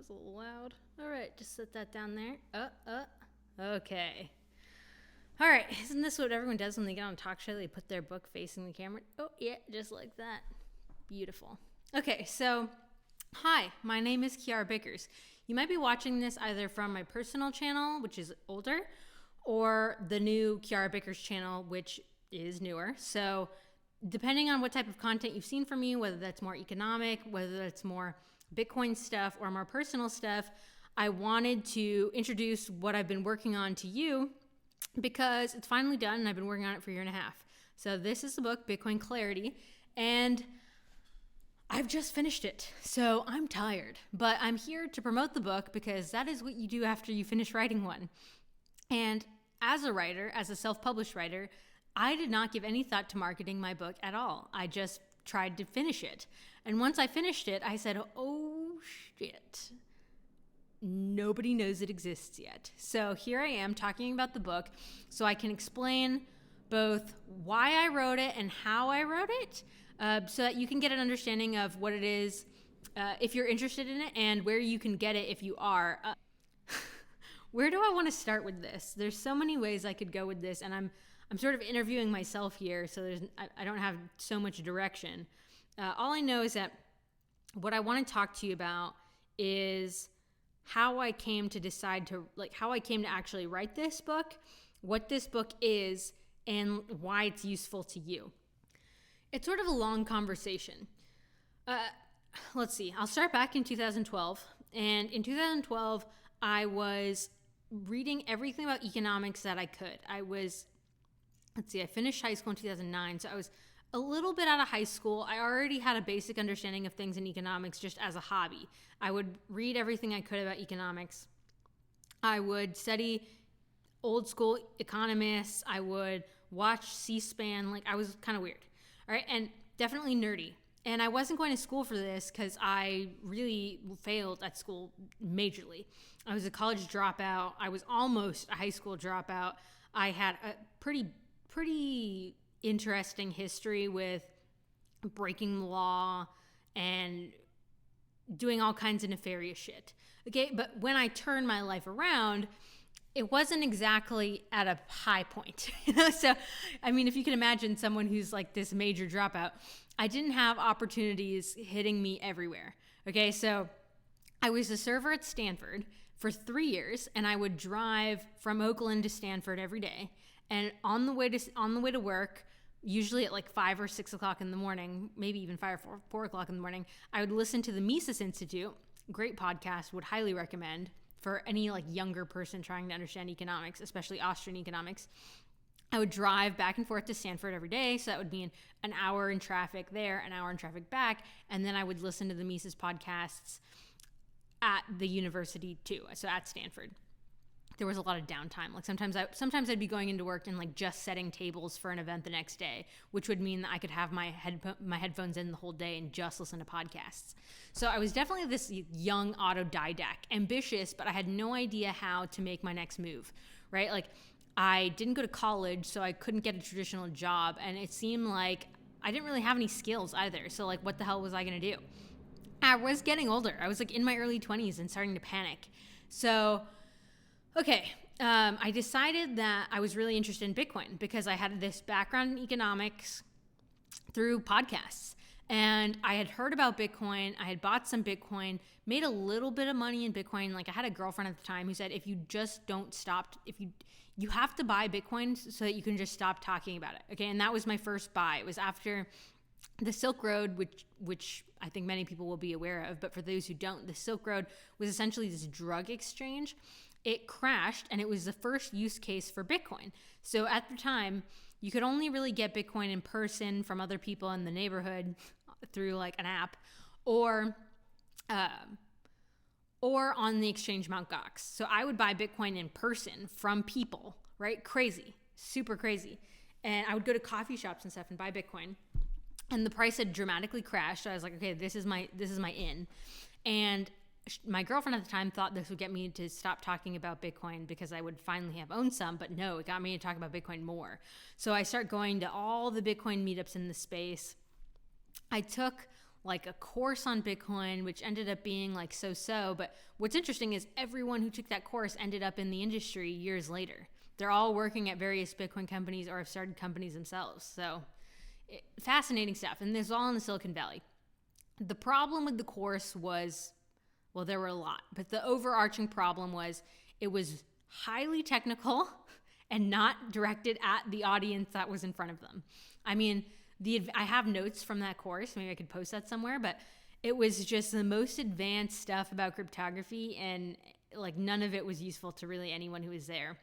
was a little loud. All right, just set that down there. Okay. All right, isn't this what everyone does when they get on a talk show? They put their book facing the camera. Oh, yeah, just like that. Beautiful. Okay, so hi, my name is Kiara Bickers. You might be watching this either from my personal channel, which is older, or the new Kiara Bickers channel, which is newer. So depending on what type of content you've seen from me, whether that's more economic, whether that's more Bitcoin stuff or more personal stuff, I wanted to introduce what I've been working on to you because it's finally done and I've been working on it for a year and a half. So this is the book, Bitcoin Clarity, and I've just finished it. So I'm tired, but I'm here to promote the book because that is what you do after you finish writing one. And as a writer, as a self-published writer, I did not give any thought to marketing my book at all. I just tried to finish it. And once I finished it, I said, oh shit, nobody knows it exists yet. So here I am talking about the book so I can explain both why I wrote it and how I wrote it, so that you can get an understanding of what it is if you're interested in it and where you can get it if you are. Where do I want to start with this? There's so many ways I could go with this, and I'm sort of interviewing myself here, so I don't have so much direction. All I know is that what I want to talk to you about is how I came to how I came to actually write this book, what this book is, and why it's useful to you. It's sort of a long conversation. Let's see. I'll start back in 2012. And in 2012, I was reading everything about economics that I could. I finished high school in 2009, so I was a little bit out of high school. I already had a basic understanding of things in economics just as a hobby. I would read everything I could about economics. I would study old school economists. I would watch C-SPAN. I was kind of weird. All right, and definitely nerdy. And I wasn't going to school for this because I really failed at school majorly. I was a college dropout. I was almost a high school dropout. I had a pretty interesting history with breaking the law and doing all kinds of nefarious shit. Okay, but when I turned my life around, it wasn't exactly at a high point. So, I mean, if you can imagine someone who's like this major dropout, I didn't have opportunities hitting me everywhere. Okay, so I was a server at Stanford for 3 years, and I would drive from Oakland to Stanford every day. And on the way to work, usually at 5 or 6 o'clock in the morning, maybe even 5 or 4 o'clock in the morning, I would listen to the Mises Institute. Great podcast, would highly recommend for any younger person trying to understand economics, especially Austrian economics. I would drive back and forth to Stanford every day, so that would be an hour in traffic there, an hour in traffic back, and then I would listen to the Mises podcasts at the university too, so at Stanford. There was a lot of downtime. Sometimes I'd be going into work and just setting tables for an event the next day, which would mean that I could have my headphones in the whole day and just listen to podcasts. So I was definitely this young autodidact, ambitious, but I had no idea how to make my next move, right? I didn't go to college, so I couldn't get a traditional job, and it seemed like I didn't really have any skills either. So what the hell was I going to do? I was getting older. I was in my early 20s and starting to panic. So okay, I decided that I was really interested in Bitcoin because I had this background in economics through podcasts. And I had heard about Bitcoin. I had bought some Bitcoin, made a little bit of money in Bitcoin. I had a girlfriend at the time who said, if you just don't stop, you have to buy Bitcoin so that you can just stop talking about it. Okay, and that was my first buy. It was after the Silk Road, which I think many people will be aware of, but for those who don't, the Silk Road was essentially this drug exchange. It crashed, and it was the first use case for Bitcoin. So at the time, you could only really get Bitcoin in person from other people in the neighborhood through an app, or on the exchange Mt. Gox. So I would buy Bitcoin in person from people, right? Crazy, super crazy. And I would go to coffee shops and stuff and buy Bitcoin. And the price had dramatically crashed. So I was like, okay, this is my in. And my girlfriend at the time thought this would get me to stop talking about Bitcoin because I would finally have owned some, but no, it got me to talk about Bitcoin more. So I start going to all the Bitcoin meetups in the space. I took like a course on Bitcoin, which ended up being like so-so. But what's interesting is everyone who took that course ended up in the industry years later. They're all working at various Bitcoin companies or have started companies themselves. So fascinating stuff. And this is all in the Silicon Valley. The problem with the course was, well, there were a lot, but the overarching problem was it was highly technical and not directed at the audience that was in front of them. I mean, I have notes from that course. Maybe I could post that somewhere, but it was just the most advanced stuff about cryptography, and like none of it was useful to really anyone who was there.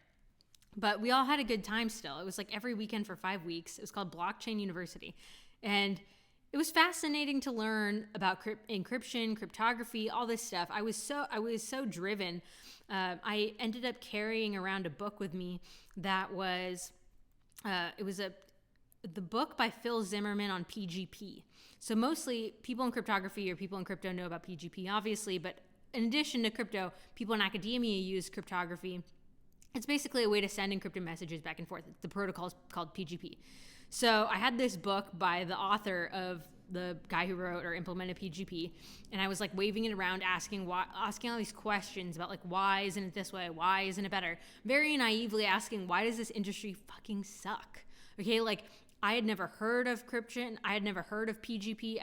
But we all had a good time still. It was like every weekend for 5 weeks. It was called Blockchain University. And it was fascinating to learn about encryption, cryptography, all this stuff. I was so driven. I ended up carrying around a book with me that was, the book by Phil Zimmerman on PGP. So mostly people in cryptography or people in crypto know about PGP, obviously, but in addition to crypto, people in academia use cryptography. It's basically a way to send encrypted messages back and forth. The protocol is called PGP. So I had this book by the author of the guy who wrote or implemented PGP, and I was like waving it around, asking all these questions about like, why isn't it this way? Why isn't it better? Very naively asking, why does this industry fucking suck? Okay, like I had never heard of encryption. I had never heard of PGP.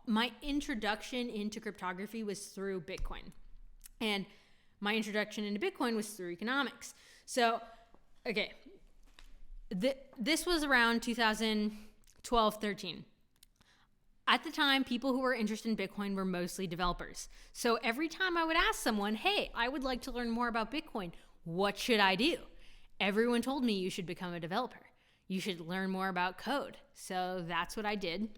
My introduction into cryptography was through Bitcoin. And my introduction into Bitcoin was through economics. So, okay, this was around 2012, 13. At the time, people who were interested in Bitcoin were mostly developers. So every time I would ask someone, hey, I would like to learn more about Bitcoin, what should I do? Everyone told me you should become a developer. You should learn more about code. So that's what I did.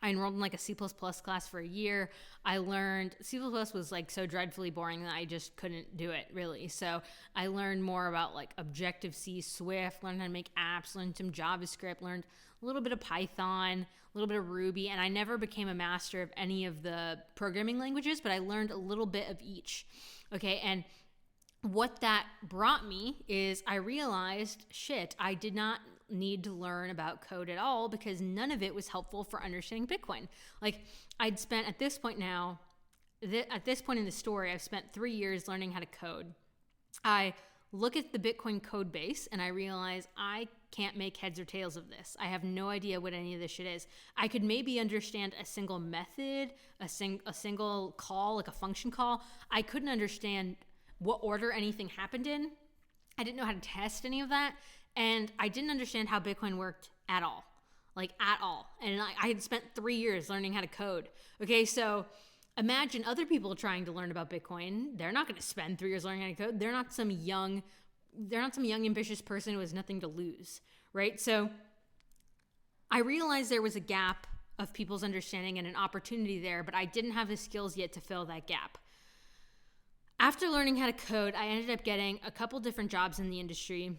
I enrolled in like a C++ class for a year. I learned C++ was like so dreadfully boring that I just couldn't do it really. So I learned more about like Objective-C, Swift, learned how to make apps, learned some JavaScript, learned a little bit of Python, a little bit of Ruby, and I never became a master of any of the programming languages, but I learned a little bit of each. Okay, and what that brought me is I realized, shit, I did not need to learn about code at all because none of it was helpful for understanding Bitcoin. Like I'd spent at this point in the story, I've spent 3 years learning how to code. I look at the Bitcoin code base and I realize I can't make heads or tails of this. I have no idea what any of this shit is. I could maybe understand a single method, a single call, like a function call. I couldn't understand what order anything happened in. I didn't know how to test any of that. And I didn't understand how Bitcoin worked at all. Like at all. And I had spent 3 years learning how to code. Okay, so imagine other people trying to learn about Bitcoin. They're not going to spend 3 years learning how to code. They're not some young ambitious person who has nothing to lose, right? So I realized there was a gap of people's understanding and an opportunity there, but I didn't have the skills yet to fill that gap. After learning how to code, I ended up getting a couple different jobs in the industry.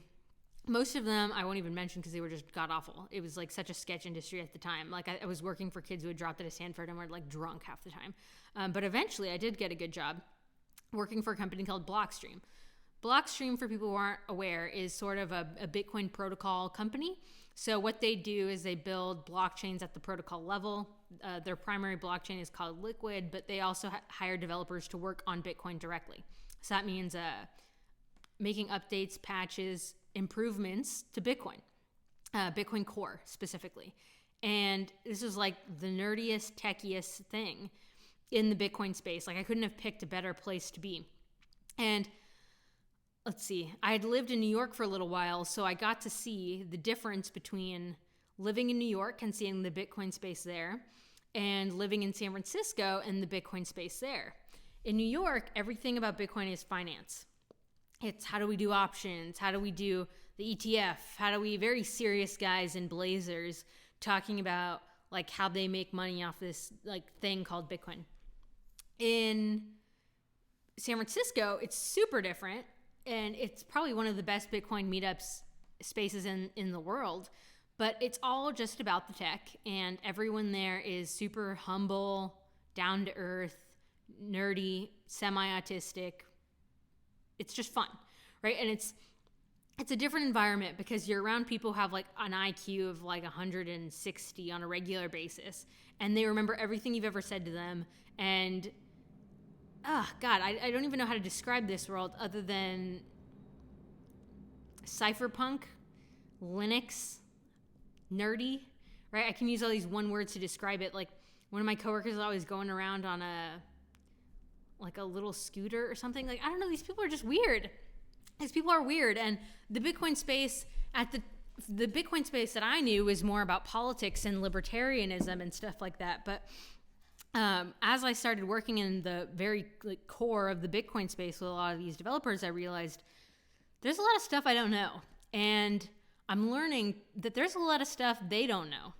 Most of them I won't even mention because they were just god-awful. It was like such a sketch industry at the time. Like I was working for kids who had dropped out of Stanford and were like drunk half the time. But eventually I did get a good job working for a company called Blockstream. Blockstream, for people who aren't aware, is sort of a Bitcoin protocol company. So what they do is they build blockchains at the protocol level. Their primary blockchain is called Liquid, but they also hire developers to work on Bitcoin directly. So that means making updates, patches, improvements to Bitcoin, Bitcoin Core specifically. And this is like the nerdiest, techiest thing in the Bitcoin space. Like I couldn't have picked a better place to be. And let's see, I had lived in New York for a little while, so I got to see the difference between living in New York and seeing the Bitcoin space there and living in San Francisco and the Bitcoin space there. In New York, everything about Bitcoin is finance. It's how do we do options? How do we do the ETF? How do we, very serious guys in blazers talking about like how they make money off this like thing called Bitcoin. In San Francisco, it's super different. And it's probably one of the best Bitcoin meetups spaces in the world. But it's all just about the tech. And everyone there is super humble, down to earth, nerdy, semi-autistic. It's just fun, right? And it's a different environment because you're around people who have like an IQ of like 160 on a regular basis, and they remember everything you've ever said to them. And God, I don't even know how to describe this world other than cypherpunk, Linux, nerdy, right? I can use all these one words to describe it. Like one of my coworkers is always going around on a little scooter or something. Like, I don't know, these people are just weird. These people are weird. And the Bitcoin space the Bitcoin space that I knew was more about politics and libertarianism and stuff like that. But as I started working in the very core of the Bitcoin space with a lot of these developers, I realized there's a lot of stuff I don't know. And I'm learning that there's a lot of stuff they don't know.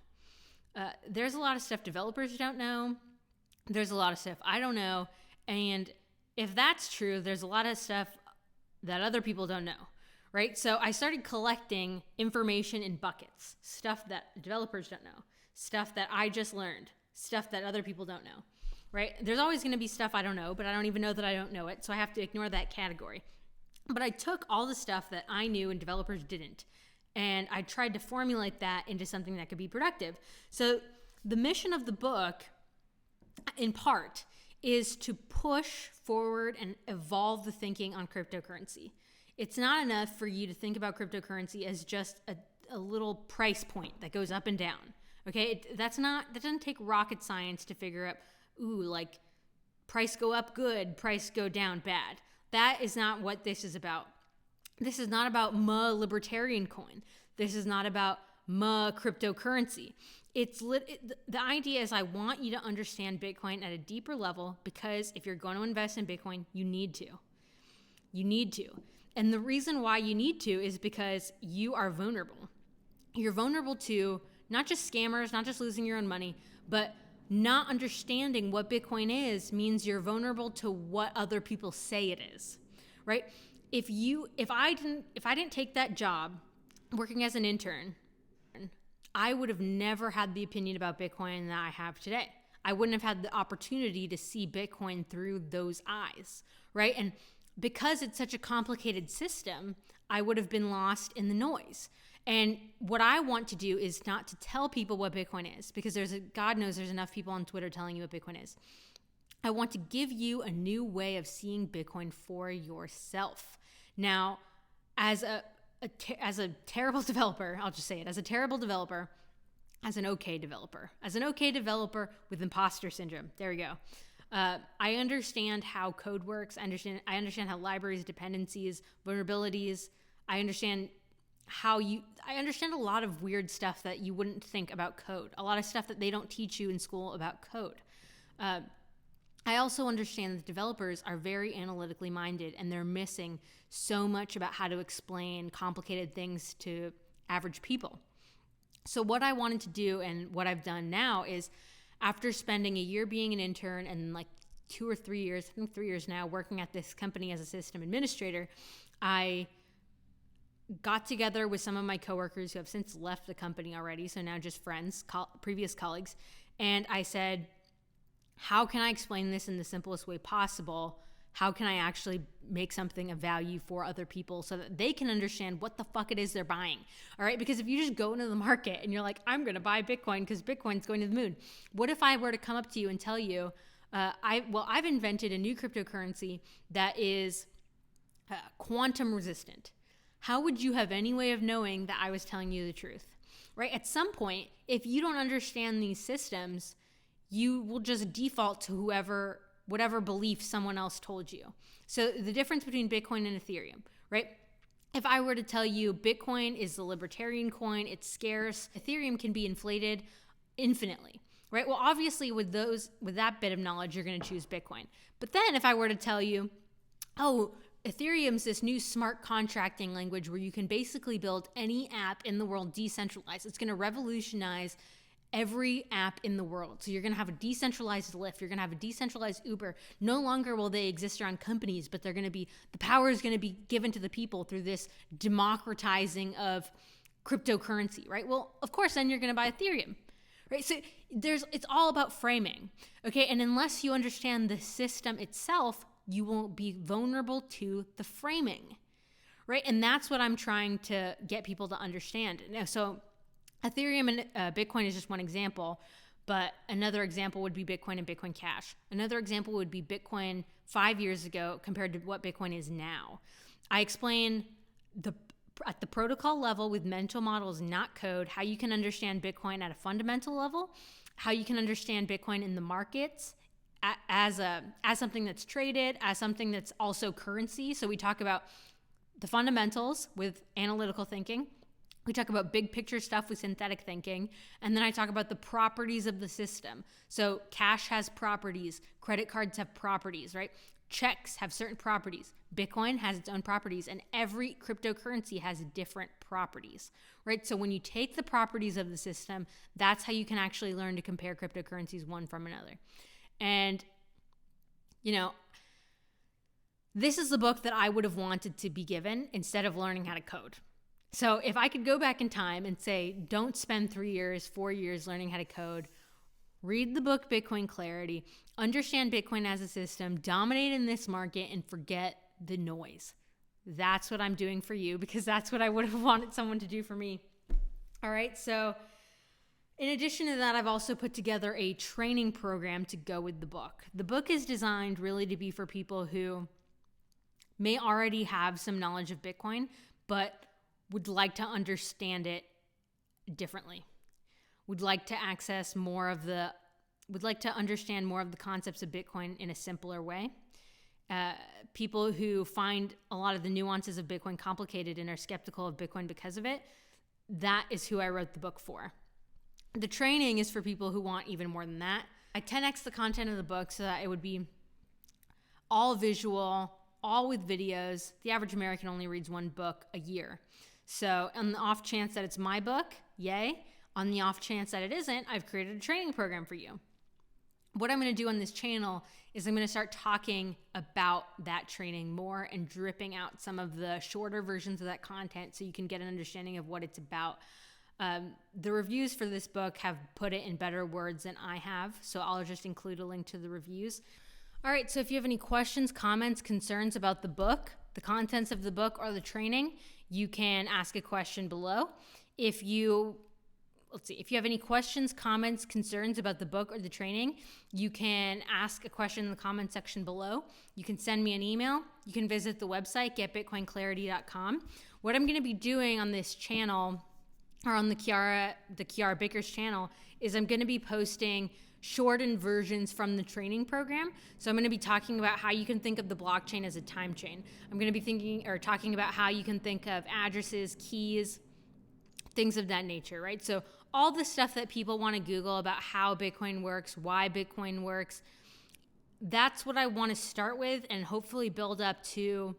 There's a lot of stuff developers don't know. There's a lot of stuff I don't know. And if that's true, there's a lot of stuff that other people don't know, right? So I started collecting information in buckets, stuff that developers don't know, stuff that I just learned, stuff that other people don't know, right? There's always going to be stuff I don't know, but I don't even know that I don't know it, so I have to ignore that category. But I took all the stuff that I knew and developers didn't, and I tried to formulate that into something that could be productive. So the mission of the book, in part, is to push forward and evolve the thinking on cryptocurrency. It's not enough for you to think about cryptocurrency as just a little price point that goes up and down. Okay, that doesn't take rocket science to figure out, like price go up good, price go down bad. That is not what this is about. This is not about libertarian coin. This is not about cryptocurrency. The idea is I want you to understand Bitcoin at a deeper level, because if you're going to invest in Bitcoin, you need to. You need to. And the reason why you need to is because you are vulnerable. You're vulnerable to not just scammers, not just losing your own money, but not understanding what Bitcoin is means you're vulnerable to what other people say it is, right? If I didn't take that job working as an intern, I would have never had the opinion about Bitcoin that I have today. I wouldn't have had the opportunity to see Bitcoin through those eyes, right? And because it's such a complicated system, I would have been lost in the noise. And what I want to do is not to tell people what Bitcoin is, because God knows there's enough people on Twitter telling you what Bitcoin is. I want to give you a new way of seeing Bitcoin for yourself. Now, as a terrible developer, I'll just say it, as an okay developer with imposter syndrome. There we go. I understand how code works. I understand how libraries, dependencies, vulnerabilities. I understand a lot of weird stuff that you wouldn't think about code. A lot of stuff that they don't teach you in school about code. I also understand that developers are very analytically minded, and they're missing so much about how to explain complicated things to average people. So what I wanted to do, and what I've done now, is after spending a year being an intern and like 2 or 3 years, I think 3 years now, working at this company as a system administrator, I got together with some of my coworkers who have since left the company already, so now just friends, previous colleagues, and I said, how can I explain this in the simplest way possible? How can I actually make something of value for other people so that they can understand what the fuck it is they're buying? All right, because if you just go into the market and you're like, I'm going to buy Bitcoin because Bitcoin's going to the moon. What if I were to come up to you and tell you, I've invented a new cryptocurrency that is quantum resistant. How would you have any way of knowing that I was telling you the truth? Right? At some point, if you don't understand these systems, you will just default to whatever belief someone else told you. So the difference between Bitcoin and Ethereum, right? If I were to tell you Bitcoin is the libertarian coin, it's scarce, Ethereum can be inflated infinitely, right? Well, obviously with that bit of knowledge, you're going to choose Bitcoin. But then if I were to tell you, Ethereum's this new smart contracting language where you can basically build any app in the world decentralized. It's going to revolutionize every app in the world. So you're going to have a decentralized Lyft. You're going to have a decentralized Uber. No longer will they exist around companies, but the power is going to be given to the people through this democratizing of cryptocurrency, right? Well, of course, then you're going to buy Ethereum, right? So it's all about framing, okay? And unless you understand the system itself, you won't be vulnerable to the framing, right? And that's what I'm trying to get people to understand. Now, so Ethereum and Bitcoin is just one example, but another example would be Bitcoin and Bitcoin Cash. Another example would be Bitcoin 5 years ago compared to what Bitcoin is now. I explain at the protocol level with mental models, not code, how you can understand Bitcoin at a fundamental level, how you can understand Bitcoin in the markets as something that's traded, as something that's also currency. So we talk about the fundamentals with analytical thinking. We talk about big picture stuff with synthetic thinking. And then I talk about the properties of the system. So cash has properties, credit cards have properties, right? Checks have certain properties. Bitcoin has its own properties, and every cryptocurrency has different properties, right? So when you take the properties of the system, that's how you can actually learn to compare cryptocurrencies one from another. And, this is the book that I would have wanted to be given instead of learning how to code. So if I could go back in time and say, don't spend 3 years, 4 years learning how to code, read the book Bitcoin Clarity, understand Bitcoin as a system, dominate in this market, and forget the noise. That's what I'm doing for you, because that's what I would have wanted someone to do for me. All right, so in addition to that, I've also put together a training program to go with the book. The book is designed really to be for people who may already have some knowledge of Bitcoin, but would like to understand it differently. Would like to understand more of the concepts of Bitcoin in a simpler way. People who find a lot of the nuances of Bitcoin complicated and are skeptical of Bitcoin because of it, that is who I wrote the book for. The training is for people who want even more than that. I 10x the content of the book so that it would be all visual, all with videos. The average American only reads one book a year. So on the off chance that it's my book, yay. On the off chance that it isn't, I've created a training program for you. What I'm going to do on this channel is I'm going to start talking about that training more and dripping out some of the shorter versions of that content so you can get an understanding of what it's about. The reviews for this book have put it in better words than I have, so I'll just include a link to the reviews. All right, so if you have any questions, comments, concerns about the book, the contents of the book, or the training, you can ask a question below. If you have any questions, comments, concerns about the book or the training, you can ask a question in the comment section below. You can send me an email. You can visit the website, getbitcoinclarity.com. What I'm going to be doing on this channel, or on the Kiara Baker's channel, is I'm going to be posting shortened versions from the training program. So I'm going to be talking about how you can think of the blockchain as a time chain. I'm going to be talking about how you can think of addresses, keys, things of that nature, right? So all the stuff that people want to Google about how Bitcoin works, why Bitcoin works, that's what I want to start with and hopefully build up to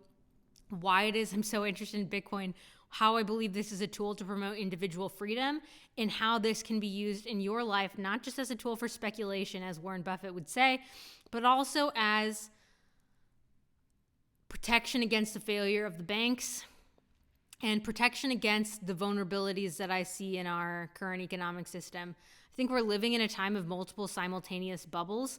why it is I'm so interested in Bitcoin, how I believe this is a tool to promote individual freedom, and how this can be used in your life, not just as a tool for speculation, as Warren Buffett would say, but also as protection against the failure of the banks and protection against the vulnerabilities that I see in our current economic system. I think we're living in a time of multiple simultaneous bubbles.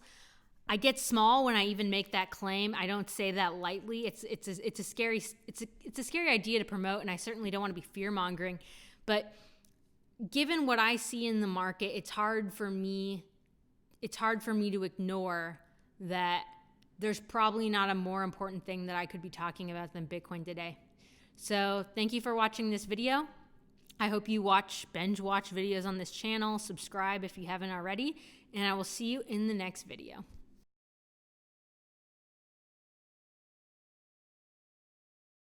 I get small when I even make that claim. I don't say that lightly. It's a scary idea to promote, and I certainly don't want to be fear-mongering. But given what I see in the market, it's hard for me to ignore that there's probably not a more important thing that I could be talking about than Bitcoin today. So thank you for watching this video. I hope you binge watch videos on this channel. Subscribe if you haven't already, and I will see you in the next video.